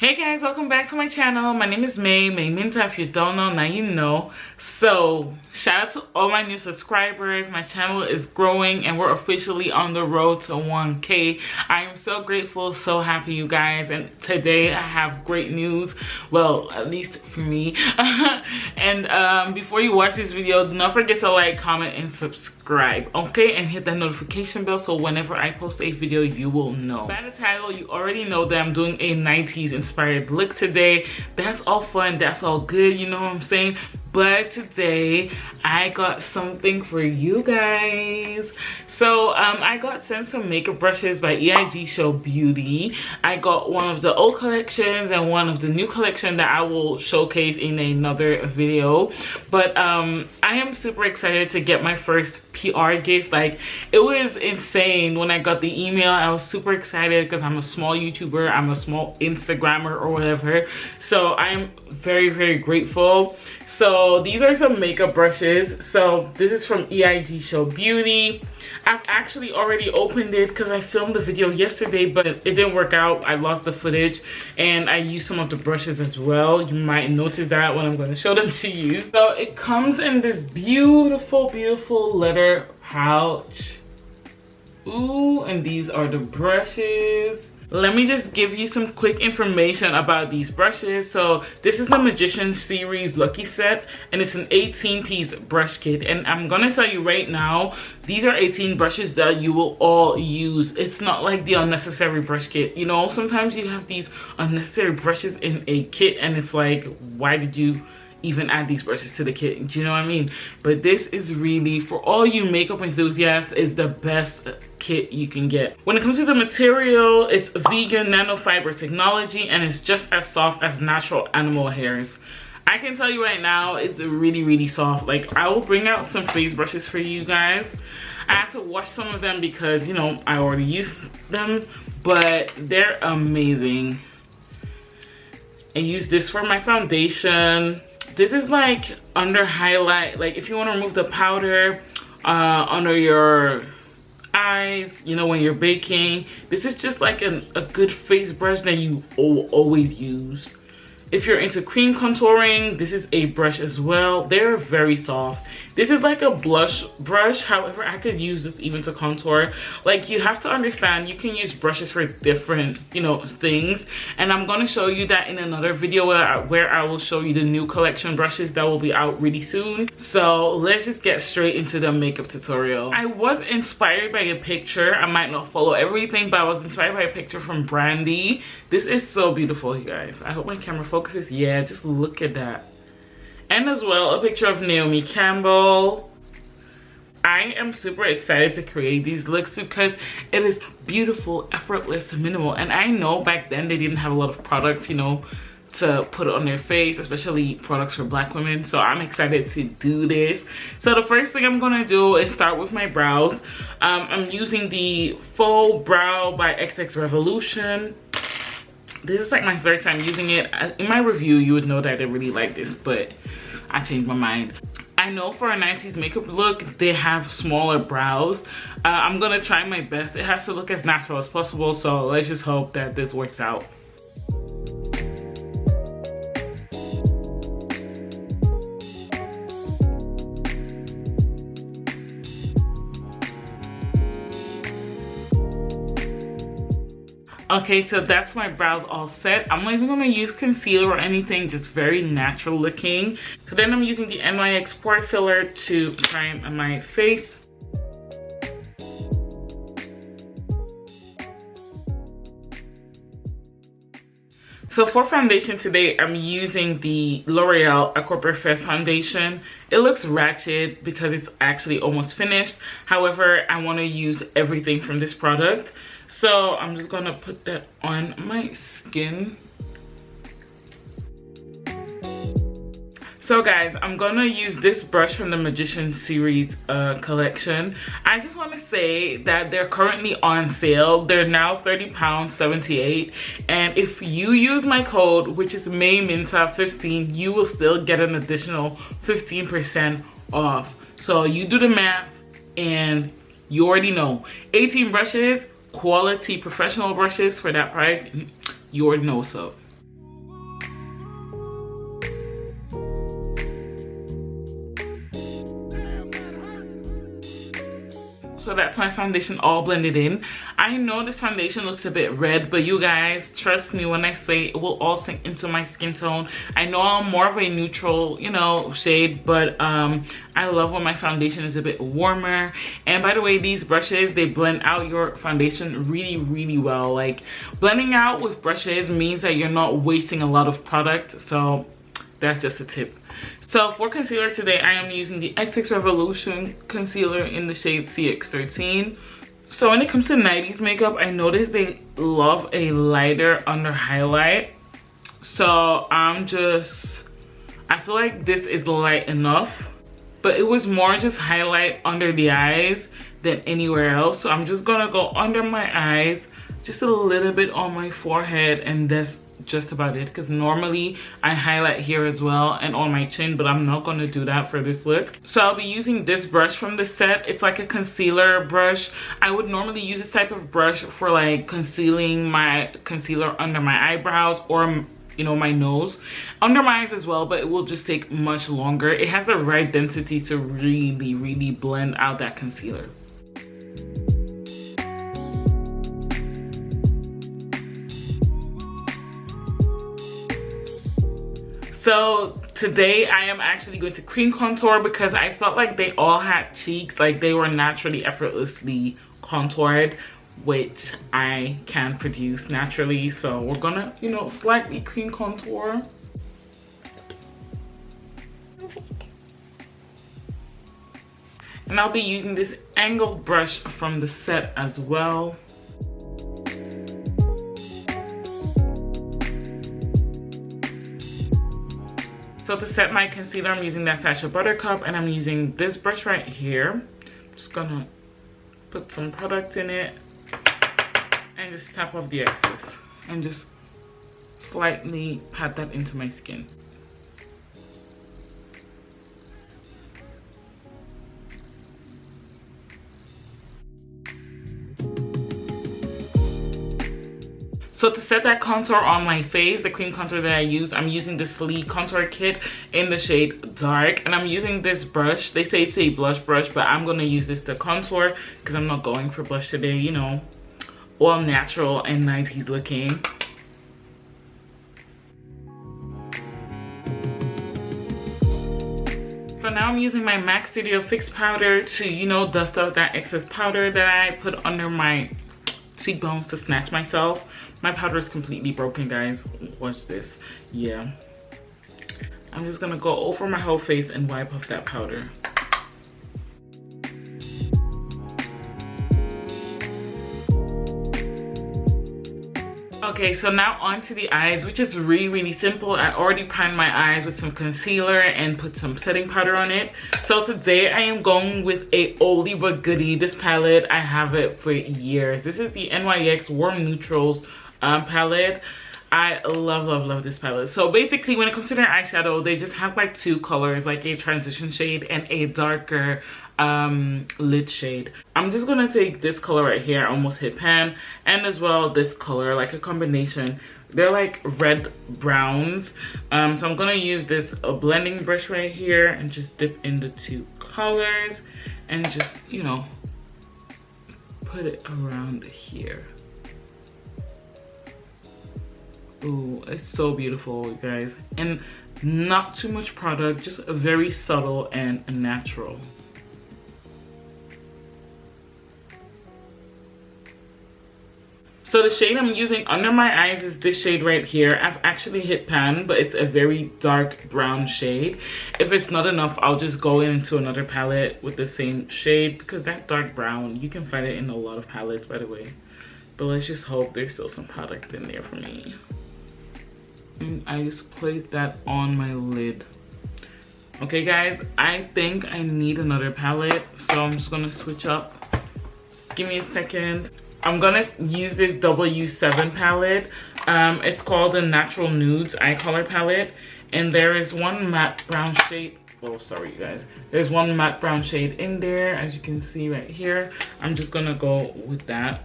Hey guys, welcome back to my channel. My name is May Minta. If you don't know, now you know. So shout out to all my new subscribers. My channel is growing and we're officially on the road to 1K. I am so grateful, so happy, you guys. And today I have great news, well, at least for me. And before you watch this video, do not forget to like, comment, and subscribe, okay? And hit that notification bell so whenever I post a video you will know. By the title, you already know that I'm doing a 90s inspired look today. That's all fun, that's all good, you know what I'm saying? But today I got something for you guys. So I got sent some makeup brushes by EIGSHOWBEAUTY. I got one of the old collections and one of the new collection that I will showcase in another video. But I am super excited to get my first PR gift. Like, it was insane when I got the email. I was super excited because I'm a small YouTuber, I'm a small Instagrammer or whatever. So I'm very, very grateful. So these are some makeup brushes. So this is from EIGSHOWBEAUTY. I've actually already opened it because I filmed the video yesterday, but it didn't work out. I lost the footage and I used some of the brushes as well. You might notice that when I'm going to show them to you. So it comes in this beautiful, beautiful leather pouch. Ooh, and these are the brushes. Let me just give you some quick information about these brushes. So this is the Magician Series Lucky Set, and it's an 18-piece brush kit. And I'm gonna tell you right now, these are 18 brushes that you will all use. It's not like the unnecessary brush kit. You know, sometimes you have these unnecessary brushes in a kit and it's like, why did you even add these brushes to the kit? Do you know what I mean? But this is really, for all you makeup enthusiasts, is the best kit you can get. When it comes to the material, it's vegan nanofiber technology and it's just as soft as natural animal hairs. I can tell you right now, it's really, really soft. Like, I will bring out some face brushes for you guys. I have to wash some of them because, you know, I already used them, but they're amazing. I use this for my foundation. This is like under highlight, like if you want to remove the powder under your eyes, you know, when you're baking. This is just like a good face brush that you always use. If you're into cream contouring, this is a brush as well. They're very soft. This is like a blush brush. However, I could use this even to contour. Like, you have to understand, you can use brushes for different, you know, things. And I'm gonna show you that in another video where I will show you the new collection brushes that will be out really soon. So let's just get straight into the makeup tutorial. I was inspired by a picture. I might not follow everything, but I was inspired by a picture from Brandy. This is so beautiful, you guys. I hope my camera focuses. Yeah, just look at that. And as well, a picture of Naomi Campbell. I am super excited to create these looks because it is beautiful, effortless, minimal. And I know back then they didn't have a lot of products, you know, to put on their face, especially products for Black women. So I'm excited to do this. So the first thing I'm gonna do is start with my brows. I'm using the Faux Brow by XX Revolution. This is like my third time using it. In my review, you would know that I didn't really like this, but I changed my mind. I know for a 90s makeup look, they have smaller brows. I'm gonna try my best. It has to look as natural as possible, so let's just hope that this works out. Okay, so that's my brows all set. I'm not even gonna use concealer or anything, just very natural looking. So then I'm using the NYX Pore Filler to prime my face. So for foundation today, I'm using the L'Oreal Aqua Parfait foundation. It looks ratchet because it's actually almost finished. However, I want to use everything from this product. So I'm just gonna put that on my skin. So guys, I'm gonna use this brush from the Magician Series collection. I just want to say that they're currently on sale. They're now £30.78, and if you use my code, which is MayMinta15, you will still get an additional 15% off. So you do the math and you already know. 18 brushes, quality professional brushes for that price, you already know. So So that's my foundation all blended in. I know this foundation looks a bit red, but you guys, trust me when I say it will all sink into my skin tone. I know I'm more of a neutral, you know, shade, but I love when my foundation is a bit warmer. And by the way, these brushes, they blend out your foundation really, really well. Like, blending out with brushes means that you're not wasting a lot of product. So that's just a tip. So for concealer today, I am using the XX Revolution concealer in the shade CX13. So when it comes to 90s makeup, I noticed they love a lighter under highlight. So I feel like this is light enough, but it was more just highlight under the eyes than anywhere else. So I'm just gonna go under my eyes, just a little bit on my forehead, and that's just about it, because normally I highlight here as well and on my chin, but I'm not going to do that for this look. So I'll be using this brush from the set. It's like a concealer brush. I would normally use this type of brush for like concealing my concealer under my eyebrows or, you know, my nose, under my eyes as well, but it will just take much longer. It has the right density to really, really blend out that concealer. So today I am actually going to cream contour because I felt like they all had cheeks, like they were naturally, effortlessly contoured, which I can produce naturally. So we're gonna, you know, slightly cream contour. And I'll be using this angled brush from the set as well. So to set my concealer, I'm using that Sascha Buttercup, and I'm using this brush right here. I'm just gonna put some product in it and just tap off the excess and just slightly pat that into my skin. So to set that contour on my face, the cream contour that I used, I'm using the Sleek contour kit in the shade Dark, and I'm using this brush. They say it's a blush brush, but I'm gonna use this to contour because I'm not going for blush today, you know, all natural and 90s looking. So now I'm using my MAC Studio Fix powder to, you know, dust out that excess powder that I put under my cheekbones to snatch myself. My powder is completely broken, guys. Watch this. Yeah. I'm just gonna go over my whole face and wipe off that powder. Okay, so now on to the eyes, which is really, really simple. I already primed my eyes with some concealer and put some setting powder on it. So today I am going with a oldie but goodie. This palette, I have it for years. This is the NYX Warm Neutrals palette. I love this palette. So basically, when it comes to their eyeshadow, they just have like two colors, like a transition shade and a darker lit shade. I'm just gonna take this color right here, Almost Hit Pan, and as well this color, like a combination. They're like red browns. So I'm gonna use this blending brush right here and just dip in the two colors and just, you know, put it around here. Ooh, it's so beautiful, you guys. And not too much product, just very subtle and natural. So the shade I'm using under my eyes is this shade right here. I've actually hit pan, but it's a very dark brown shade. If it's not enough, I'll just go into another palette with the same shade, because that dark brown, you can find it in a lot of palettes, by the way. But let's just hope there's still some product in there for me. And I just placed that on my lid. Okay guys, I think I need another palette, so I'm just gonna switch up. Just give me a second. I'm gonna use this W7 palette. It's called the Natural Nudes Eye Color Palette, and there is one matte brown shade. Oh, sorry you guys. There's one matte brown shade in there, as you can see right here. I'm just gonna go with that.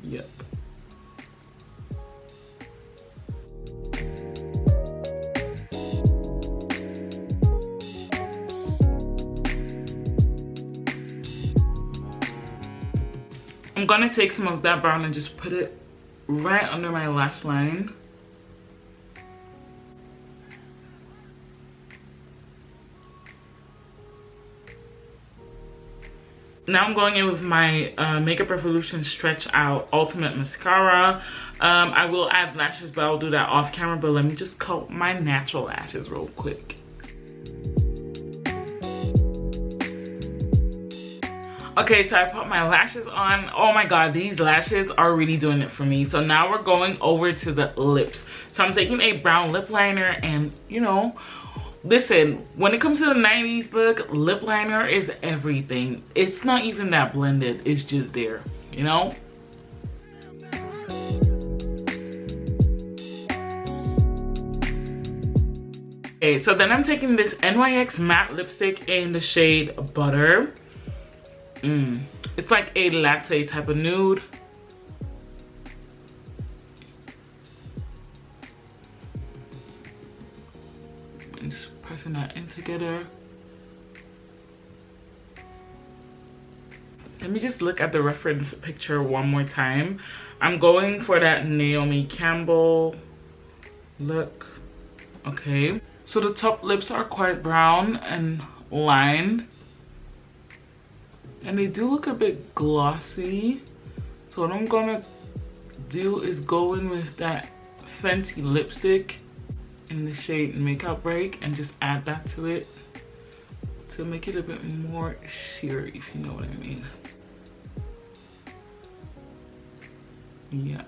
Yep. I'm gonna take some of that brown and just put it right under my lash line. Now I'm going in with my Makeup Revolution Stretch Out Ultimate Mascara. I will add lashes, but I'll do that off camera. But let me just coat my natural lashes real quick. Okay, so I put my lashes on. Oh my god, these lashes are really doing it for me. So now we're going over to the lips. So I'm taking a brown lip liner, and you know, listen, when it comes to the 90s look, lip liner is everything. It's not even that blended, it's just there, you know? Okay, so then I'm taking this NYX matte lipstick in the shade Butter. It's like a latte type of nude. And just pressing that in together. Let me just look at the reference picture one more time. I'm going for that Naomi Campbell look. Okay, so the top lips are quite brown and lined, and they do look a bit glossy. So what I'm gonna do is go in with that Fenty lipstick in the shade Makeup Break and just add that to it to make it a bit more sheer, if you know what I mean. Yeah.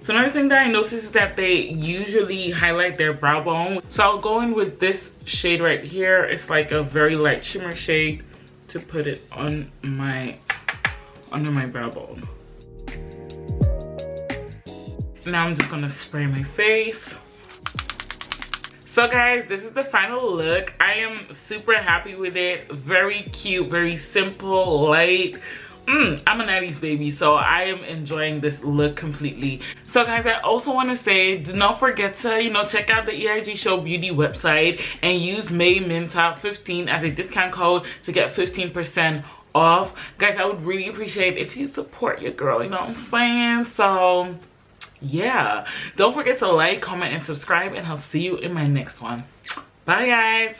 So another thing that I noticed is that they usually highlight their brow bone. So I'll go in with this shade right here. It's like a very light shimmer shade to put it on my under my brow bone. Now I'm just gonna spray my face. So guys, this is the final look. I am super happy with it. Very cute, very simple, light. I'm a 90s baby, so I am enjoying this look completely. So guys, I also want to say, do not forget to, you know, check out the EIGSHOWBEAUTY website and use MayMinta15 as a discount code to get 15% off. Guys, I would really appreciate if you support your girl, you know what I'm saying? So yeah, don't forget to like, comment, and subscribe, and I'll see you in my next one. Bye guys.